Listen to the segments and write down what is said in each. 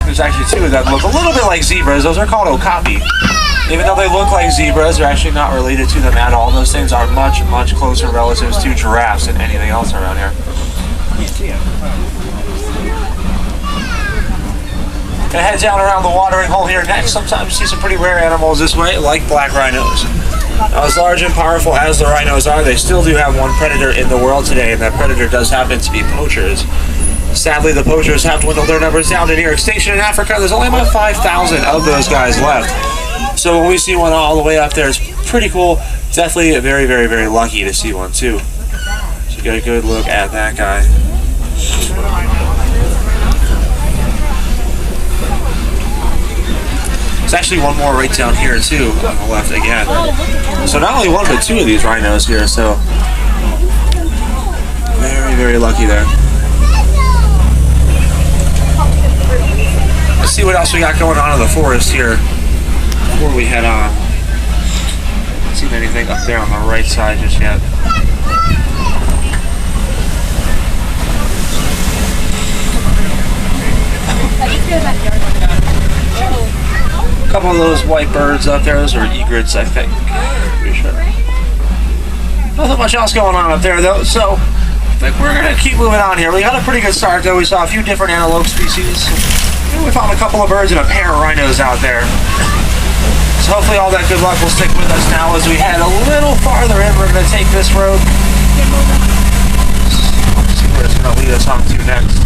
There's actually two of them look a little bit like zebras. Those are called okapi. Even though they look like zebras, they're actually not related to them at all. Those things are much, much closer relatives to giraffes than anything else around here. Gonna head down around the watering hole here next. Sometimes you see some pretty rare animals this way, like black rhinos. Now, as large and powerful as the rhinos are, they still do have one predator in the world today, and that predator does happen to be poachers. Sadly, the poachers have dwindled their numbers down to near extinction in Africa. There's only about 5,000 of those guys left. So when we see one all the way up there, it's pretty cool. Definitely very, very, very lucky to see one too. So get a good look at that guy. There's actually one more right down here too, on the left again. So not only one, but two of these rhinos here, so very, very lucky there. Let's see what else we got going on in the forest here before we head on. Don't see anything up there on the right side just yet. A couple of those white birds up there, those are egrets, I think. Pretty sure. Nothing much else going on up there though, so I think we're gonna keep moving on here. We got a pretty good start though. We saw a few different antelope species. We found a couple of birds and a pair of rhinos out there. So hopefully all that good luck will stick with us now as we head a little farther in. We're gonna take this road. Let's see where it's gonna lead us on to next.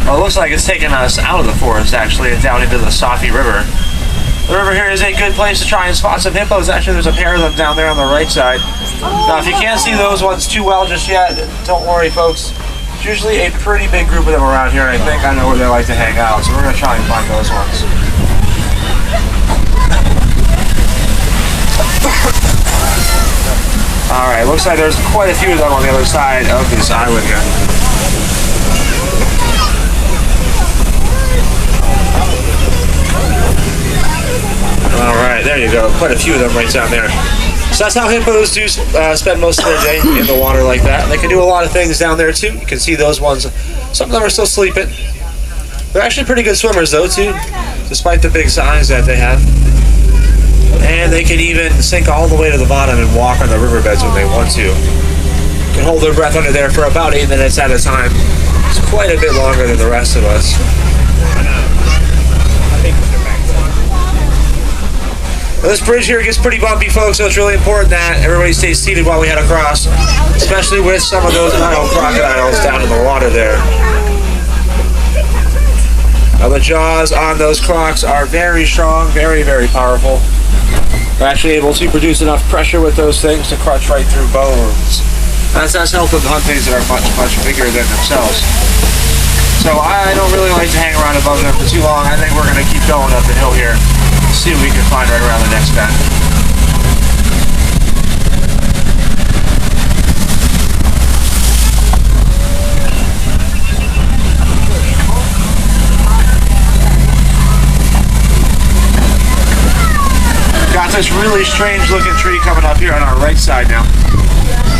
Well, it looks like it's taking us out of the forest actually and down into the Safi River. The river here is a good place to try and spot some hippos. Actually, there's a pair of them down there on the right side. Now, if you can't see those ones too well just yet, don't worry, folks. There's usually a pretty big group of them around here, and I think I know where they like to hang out, so we're going to try and find those ones. Alright, looks like there's quite a few of them on the other side of this island here. Alright, there you go. Quite a few of them right down there. So that's how hippos do spend most of their day in the water like that. They can do a lot of things down there too. You can see those ones. Some of them are still sleeping. They're actually pretty good swimmers though too, despite the big size that they have. And they can even sink all the way to the bottom and walk on the riverbeds when they want to. Can hold their breath under there for about 8 minutes at a time. It's quite a bit longer than the rest of us. This bridge here gets pretty bumpy, folks, so it's really important that everybody stays seated while we head across, especially with some of those Nile crocodiles down in the water there. Now the jaws on those crocs are very strong, very, very powerful. They're actually able to produce enough pressure with those things to crunch right through bones. That's helped them hunt things that are much, much bigger than themselves. So I don't really like to hang around above them for too long. I think we're going to keep going up the hill here. See what we can find right around the next bend. Got this really strange looking tree coming up here on our right side now.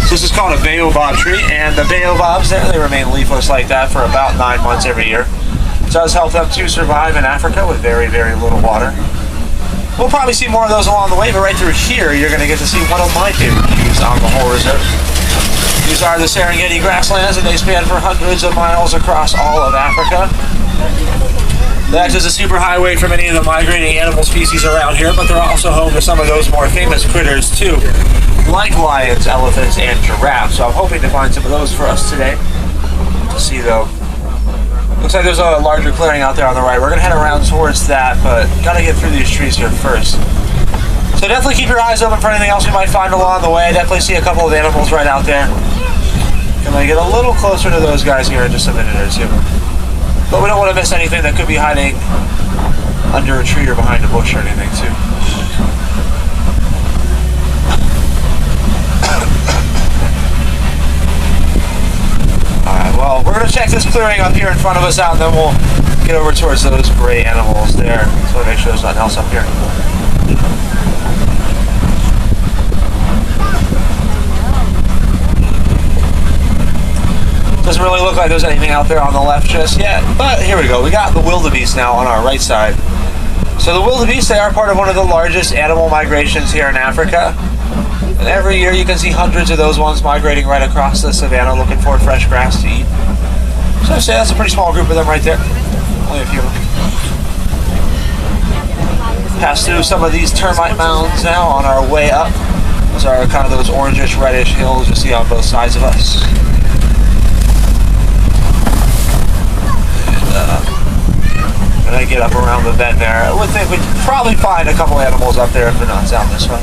So this is called a baobab tree, and the baobabs there, they remain leafless like that for about 9 months every year. It does help them to survive in Africa with very, very little water. We'll probably see more of those along the way, but right through here, you're going to get to see one of my favorite views on the whole reserve. These are the Serengeti grasslands, and they span for hundreds of miles across all of Africa. They act as a superhighway for many of the migrating animal species around here, but they're also home to some of those more famous critters too, like lions, elephants, and giraffes. So I'm hoping to find some of those for us today. Let's see though. Looks like there's a larger clearing out there on the right. We're going to head around towards that, but got to get through these trees here first. So definitely keep your eyes open for anything else you might find along the way. I definitely see a couple of animals right out there. Going to get a little closer to those guys here in just a minute or two. But we don't want to miss anything that could be hiding under a tree or behind a bush or anything too. Alright, well, we're going to check this clearing up here in front of us out, and then we'll get over towards those gray animals there. So make sure there's nothing else up here. Doesn't Doesn't really look like there's anything out there on the left just yet, but here we go. We got the wildebeest now on our right side. So the wildebeest, they are part of one of the largest animal migrations here in Africa. And every year you can see hundreds of those ones migrating right across the savannah looking for fresh grass to eat. So I'd say that's a pretty small group of them right there. Only a few. Pass through some of these termite mounds now on our way up. Those are kind of those orangish reddish hills you see on both sides of us. And I get up around the bend there. I would think we'd probably find a couple animals up there if they're not down this way.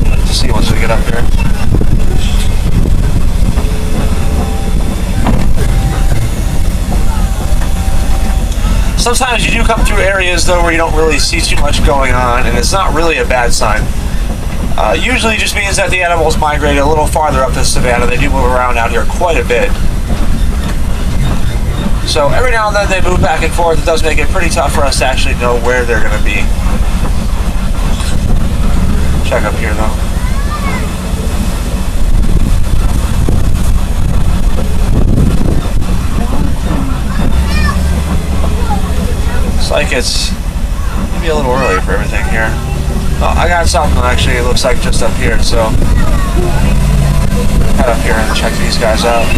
Let's see once we get up there. Sometimes you do come through areas though where you don't really see too much going on, and it's not really a bad sign. Usually just means that the animals migrate a little farther up the savannah. They do move around out here quite a bit. So every now and then they move back and forth. It does make it pretty tough for us to actually know where they're going to be. Check up here though. Looks like it's maybe a little early for everything here. Oh, I got something that actually looks like just up here, so head up here and check these guys out.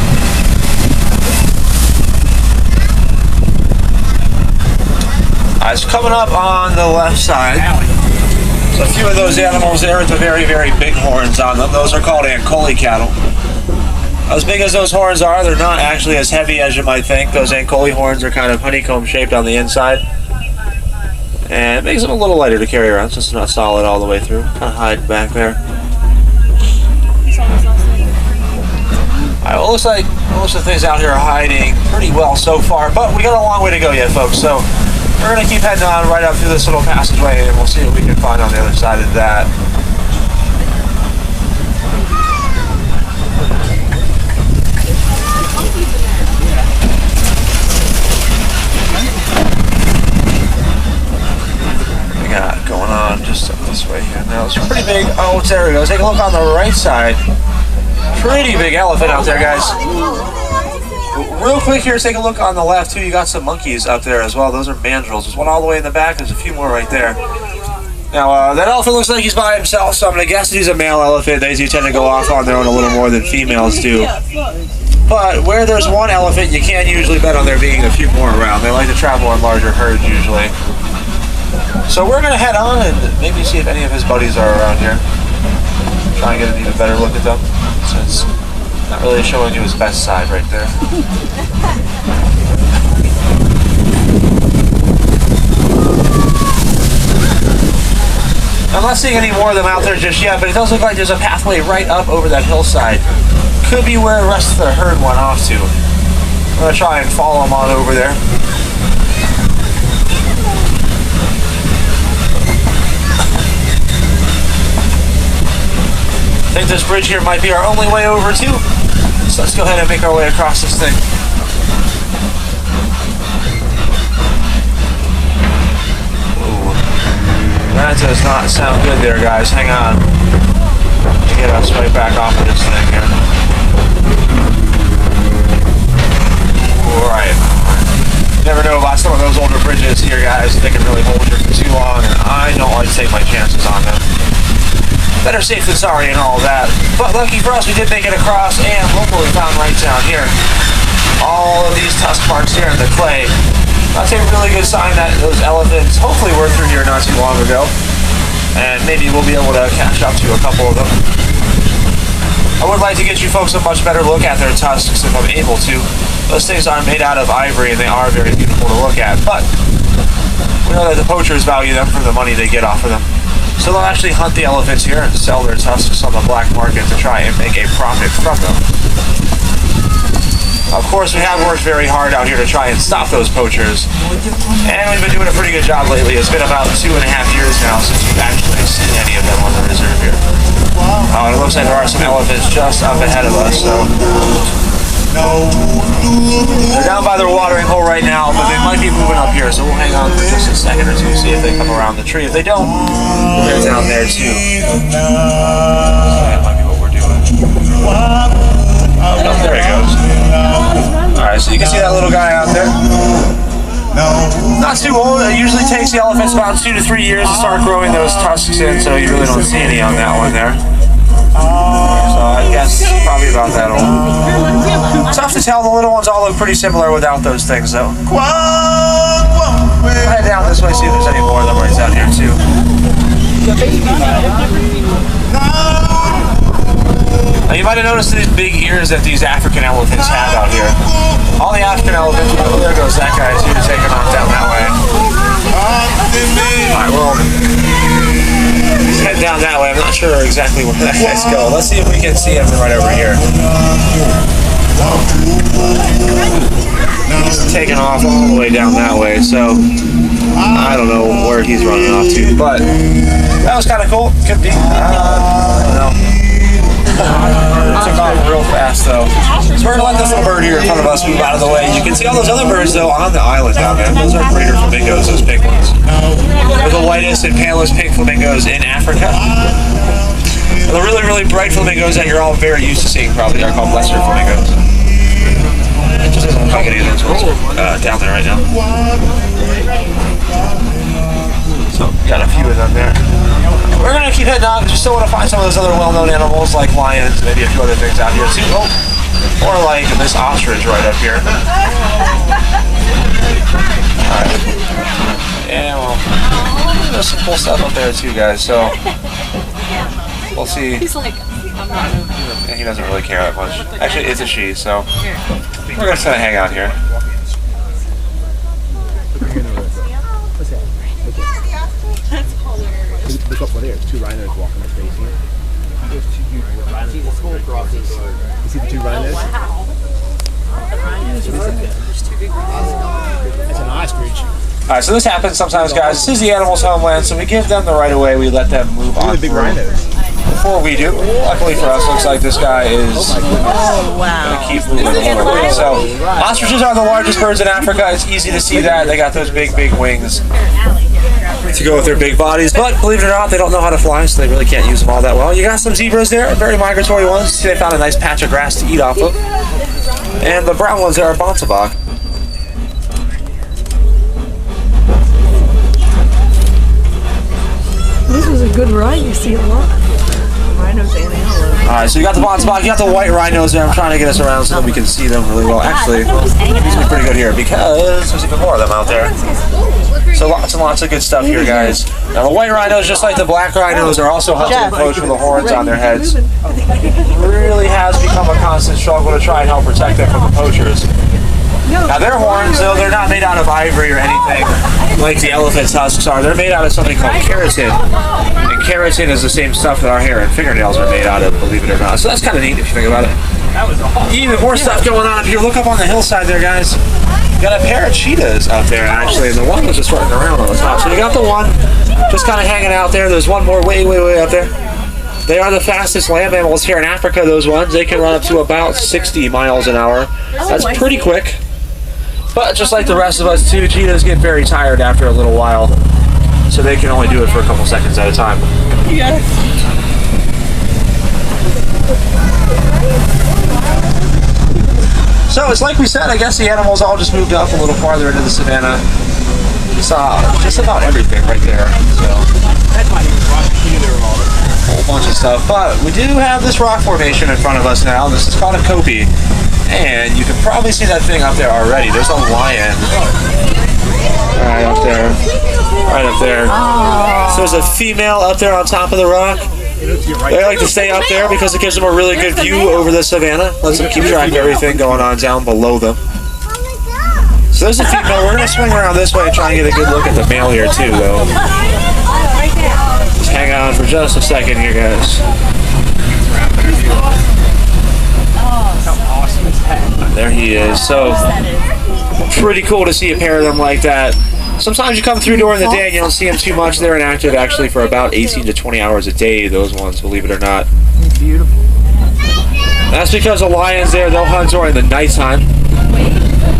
It's coming up on the left side. So a few of those animals there with the very, very big horns on them. Those are called Ankole cattle. As big as those horns are, they're not actually as heavy as you might think. Those Ankole horns are kind of honeycomb shaped on the inside. And it makes them a little lighter to carry around, since it's not solid all the way through. Kind of hide back there. Alright, well, it looks like most of the things out here are hiding pretty well so far, but we got a long way to go yet, folks. So we're going to keep heading on right up through this little passageway, and we'll see what we can find on the other side of that. Going on just up this way here now. It's pretty big. Oh, there we go. Take a look on the right side. Pretty big elephant out there, guys. Real quick here, take a look on the left too. You got some monkeys up there as well. Those are mandrills. There's one all the way in the back. There's a few more right there. Now, that elephant looks like he's by himself, so I'm going to guess he's a male elephant. They do tend to go off on their own a little more than females do. But where there's one elephant, you can't usually bet on there being a few more around. They like to travel in larger herds usually. So we're going to head on and maybe see if any of his buddies are around here. Try and get an even better look at them, since it's not really showing you his best side right there. I'm not seeing any more of them out there just yet, but it does look like there's a pathway right up over that hillside. Could be where the rest of the herd went off to. I'm going to try and follow them on over there. I think this bridge here might be our only way over too. So let's go ahead and make our way across this thing. Ooh. That does not sound good there, guys. Hang on. Get us right back off of this thing here. Alright. You never know about some of those older bridges here, guys. They can really hold you for too long, and I don't like to take my chances on them. Better safe than sorry and all that. But lucky for us, we did make it across, and hopefully found right down here. All of these tusk marks here in the clay. That's a really good sign that those elephants hopefully were through here not too long ago. And maybe we'll be able to catch up to a couple of them. I would like to get you folks a much better look at their tusks if I'm able to. Those things are made out of ivory and they are very beautiful to look at. But we know that the poachers value them for the money they get off of them. So they'll actually hunt the elephants here and sell their tusks on the black market to try and make a profit from them. Of course, we have worked very hard out here to try and stop those poachers. And we've been doing a pretty good job lately. It's been about 2.5 years now since we've actually seen any of them on the reserve here. And it looks like there are some elephants just up ahead of us, so... They're down by their watering hole right now, but they might be moving up here, so we'll hang on for just a second or two, see if they come around the tree. If they don't, they're down there too. So that might be what we're doing. Oh, there he goes. Alright, so you can see that little guy out there. Not too old. It usually takes the elephants about 2 to 3 years to start growing those tusks in, so you really don't see any on that one there. So I guess probably about that old. Tough to tell. The little ones all look pretty similar without those things, though. I'll head down this way, see if there's any more of them right down here too. Now you might have noticed these big ears that these African elephants have out here. All the African elephants, oh, there goes that guy too, taking off down that way. Alright, well, he's heading down that way. I'm not sure exactly where that guy's going. Let's see if we can see him right over here. He's taking off all the way down that way, so I don't know where he's running off to, but that was kind of cool. Could be. I don't know. Took off real fast though. So we're gonna let this little bird here in front of us move out of the way. You can see all those other birds though on the island down there. Those are breeder flamingos, those pink ones. They're the whitest and palest pink flamingos in Africa. And the really, really bright flamingos that you're all very used to seeing probably are called lesser flamingos. It just doesn't look like any of those ones down there right now. So, got a few of them there. We're going to keep heading on because we still want to find some of those other well-known animals like lions and maybe a few other things out here too. Oh, or like this ostrich right up here. Alright. Yeah, well, there's some cool stuff up there too, guys, so we'll see. He's like, I'm not moving. Yeah, he doesn't really care that much. Actually, it's a she, so we're going to kind of hang out here. That's hilarious. Look up there. There's 2 rhinos walking the space here. There's 2 huge rhinos. You see the 2 rhinos? Wow. The rhinos are There's 2 big rhinos. It's an ostrich. Alright, so this happens sometimes, guys. This is the animal's homeland, so we give them the right of way. We let them move on. Look at the big rhinos. Before we do, luckily for us, looks like this guy is Oh, wow. gonna keep moving forward. So, ostriches are the largest birds in Africa. It's easy to see that. They got those big, big wings to go with their big bodies, but believe it or not, they don't know how to fly, so they really can't use them all that well. You got some zebras there, very migratory ones. See, they found a nice patch of grass to eat off of. And the brown ones there are Bontebok. This was a good ride. You see a lot. Rhinos and antelope. Alright, so you got the Bontebok, you got the white rhinos there. I'm trying to get us around so that we can see them really well. Actually, these are pretty good here because there's even more of them out there. So lots and lots of good stuff here, guys. Now the white rhinos, just like the black rhinos, are also hunted and poached with the horns on their heads. It really has become a constant struggle to try and help protect them from the poachers. Now their horns, though, they're not made out of ivory or anything like the elephant tusks are. They're made out of something called keratin. And keratin is the same stuff that our hair and fingernails are made out of, believe it or not. So that's kind of neat if you think about it. Even more stuff going on up here. Look up on the hillside there, guys. Got a pair of cheetahs out there, actually, and the one was just running around on the top. So you got the one just kind of hanging out there. There's one more way, way, way up there. They are the fastest land mammals here in Africa, those ones. They can run up to about 60 miles an hour. That's pretty quick. But just like the rest of us too, cheetahs get very tired after a little while. So they can only do it for a couple seconds at a time. Yes. So it's like we said, I guess the animals all just moved up a little farther into the savannah. Saw just about everything right there. So a whole bunch of stuff. But we do have this rock formation in front of us now. This is called a kopje. And you can probably see that thing up there already. There's a lion. Right up there. Right up there. So there's a female up there on top of the rock. They like to stay up there because it gives them a really good view over the savannah. Lets them keep track of everything going on down below them. So there's a female. We're going to swing around this way and try and get a good look at the male here too, though. Just hang on for just a second here, guys. There he is. So pretty cool to see a pair of them like that. Sometimes you come through during the day and you don't see them too much. They're inactive actually for about 18 to 20 hours a day, those ones, believe it or not. Beautiful. That's because the lions there, they'll hunt during the nighttime.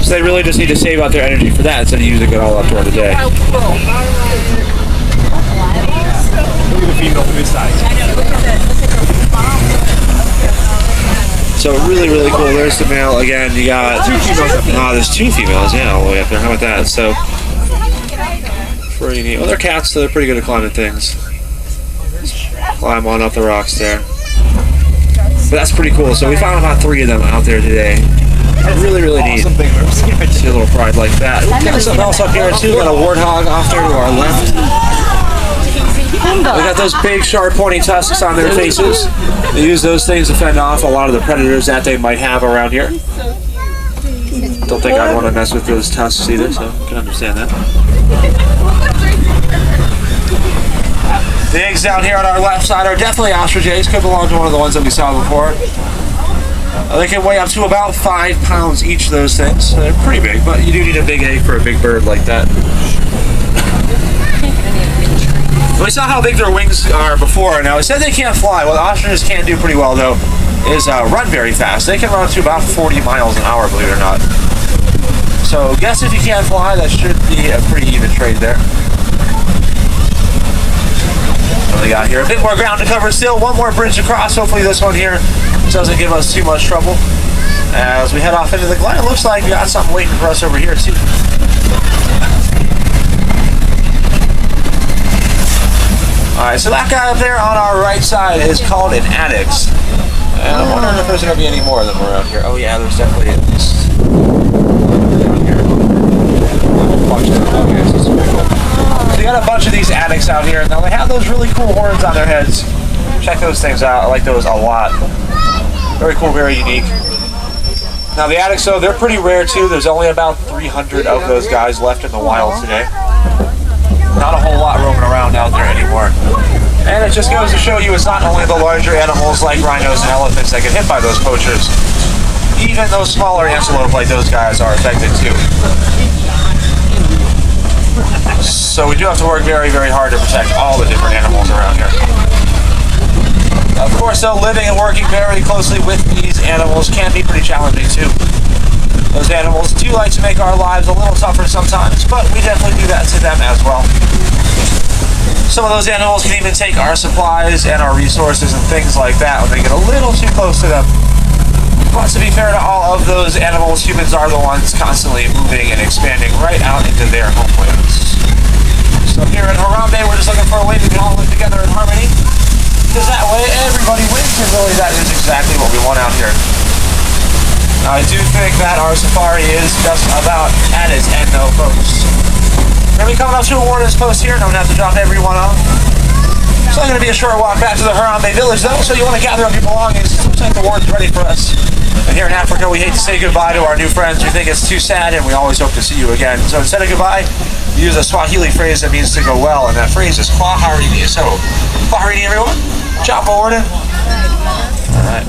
So they really just need to save out their energy for that instead of using it all up during the day. Look at the female from this side. So really, really cool. There's the male again. You got Two females up there. there's two females, yeah, all the way up there. How about that? So pretty neat. Well, they're cats, so they're pretty good at climbing things. Climb on up the rocks there. But that's pretty cool. So we found about 3 of them out there today. Really, really neat. Awesome thing I've ever seen. See a little pride like that. We got something else up here too. We got a warthog off there to our left. We got those big, sharp, pointy tusks on their faces. They use those things to fend off a lot of the predators that they might have around here. Don't think I'd want to mess with those tusks either, so I can understand that. The eggs down here on our left side are definitely ostrich eggs. Could belong to one of the ones that we saw before. They can weigh up to about 5 pounds each of those things. So they're pretty big, but you do need a big egg for a big bird like that. We saw how big their wings are before. Now, we said they can't fly. What ostriches can do pretty well, though, is run very fast. They can run to about 40 miles an hour, believe it or not. So, guess if you can't fly, that should be a pretty even trade there. What do we got here? A bit more ground to cover still. One more bridge across. Hopefully this one here doesn't give us too much trouble. As we head off into the glen, it looks like we got something waiting for us over here, too. Alright, so that guy up there on our right side is called an addax. And I'm wondering if there's going to be any more of them around here. Oh yeah, there's definitely at least around here. Okay, so it's pretty cool. So you got a bunch of these addax out here. Now they have those really cool horns on their heads. Check those things out. I like those a lot. Very cool, very unique. Now the addax, though, they're pretty rare too. There's only about 300 of those guys left in the wild today. Not a whole lot roaming around out there anymore. And it just goes to show you it's not only the larger animals like rhinos and elephants that get hit by those poachers. Even those smaller antelope like those guys are affected too. So we do have to work very, very hard to protect all the different animals around here. Of course, though, living and working very closely with these animals can be pretty challenging too. Those animals do like to make our lives a little tougher sometimes, but we definitely do that to them as well. Some of those animals can even take our supplies and our resources and things like that when they get a little too close to them. But to be fair to all of those animals, humans are the ones constantly moving and expanding right out into their homelands. So here in Harambe, we're just looking for a way we can all live together in harmony, because that way everybody wins, and really that is exactly what we want out here. Now, I do think that our safari is just about at its end, though, folks. We're going to be coming up to a warden's post here, and I'm going to have to drop everyone off. It's only going to be a short walk back to the Harambe village, though, so you want to gather up your belongings. Looks like the warden's ready for us. And here in Africa, we hate to say goodbye to our new friends. We think it's too sad, and we always hope to see you again. So instead of goodbye, we use a Swahili phrase that means to go well, and that phrase is kwaherini. So, kwaherini, everyone. Ciao, warden. All right.